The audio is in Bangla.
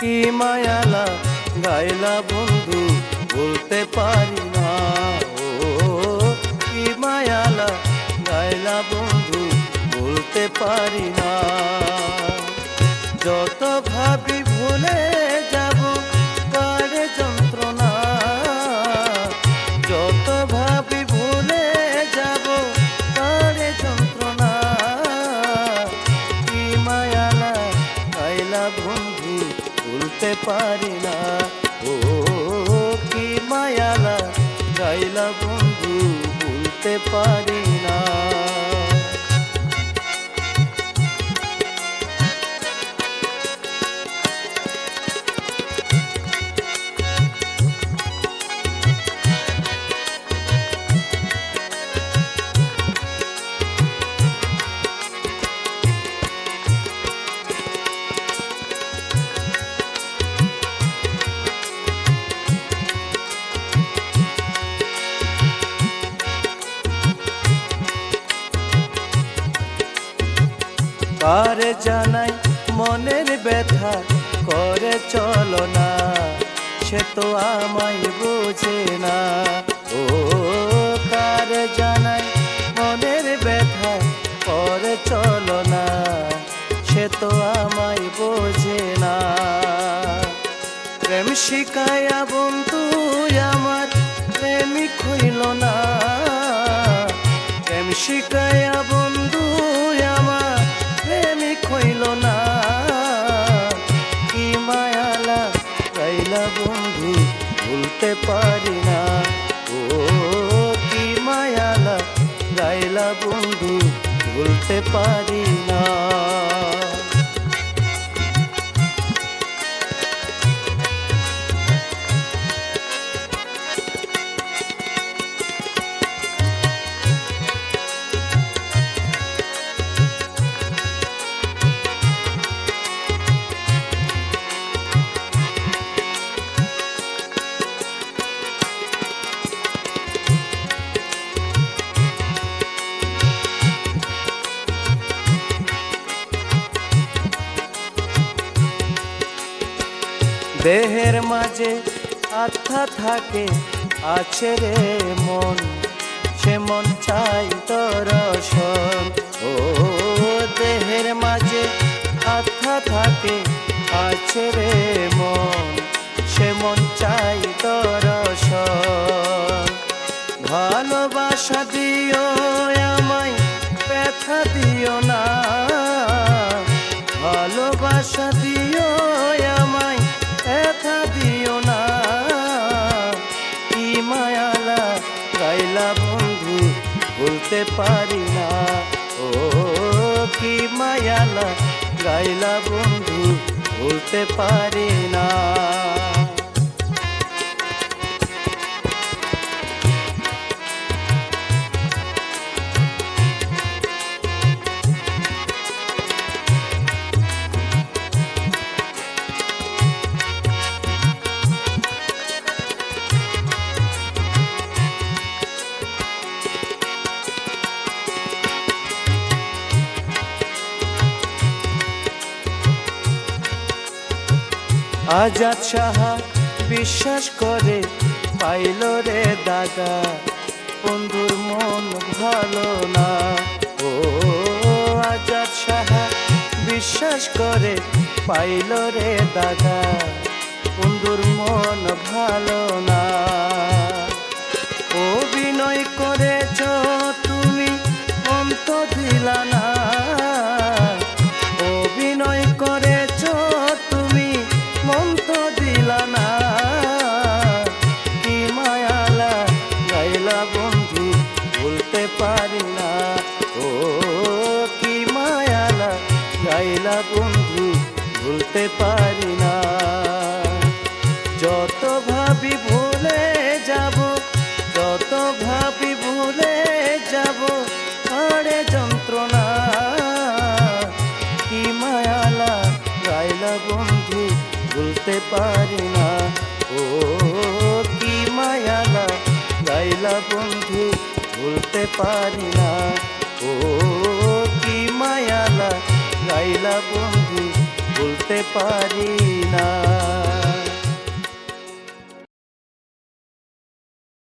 কি মায়ালা গাইলা বন্ধু বলতে পারি না। ও কি মায়ালা গাইলা বন্ধু বলতে পারি না। যত ভাবি ভুলে যাব কারে যন্ত্রণা, যত ভাবি ভুলে যাব কারে যন্ত্রণা। কি মায়ালা গাইলা বন্ধু ভুলতে পারি না। ও কি মায়ালা গাইলা বন্ধু ভুলতে পারি না। কারে জানাই মনের ব্যথা করে চলো না, সে তো আমায় বোঝে না। ও কারে জানাই মনের ব্যথা করে চলো না, সে তো আমায় বোঝে না। প্রেম শিখায়া বন্ধু আমার প্রেমিক হইল না, প্রেম শিখায়া বন্ধু আমার প্রেমিক হইল না। কি মায়ালা গাইলা বন্ধু ভুলতে পারি না। ও কি মায়ালা গাইলা বন্ধু ভুলতে পারি না। দেহের মাঝে আত্মা থাকে আছে রে মন, সে মন চাই দর্শন। ও দেহের মাঝে আত্মা থাকে আছে রে মন, সে মন চাই দর্শন। ভালোবাসা দিও আমায় ব্যথা দিও না, ভালোবাসা দিও আমায় ব্যথা দিও না। কি মায়ালা গাইলা বন্ধু ভুলতে পারি না। ও কি মায়ালা গাইলা বন্ধু ভুলতে পারি না। আজাদ সাহা বিশ্বাস করে পাইল রে দাগা, বন্ধুর মন ভালো না। ও আজাদ সাহা বিশ্বাস করে পাইল রে দাগা, বন্ধুর মন ভালো না। অভিনয় করেছ তুমি অন্ত দিলা না, অভিনয় করেছ তুমি মন্ত দিলা না। কি মায়ালা গাইলা বন্ধু ভুলতে পারি না। ও কি মায়ালা গাইলা বন্ধু ভুলতে পারি না। যত ভাবি ভুলে যাব, যত ভাবি ভুলে যাব আরে যন্ত্রণা। কি মায়ালা গাইলা বন্ধু ভুলতে পারি না। ও কি মায়ালা গাইলা বন্ধু ভুলতে পারি না। ও কি মায়ালা গাইলা বন্ধু ভুলতে পারি না।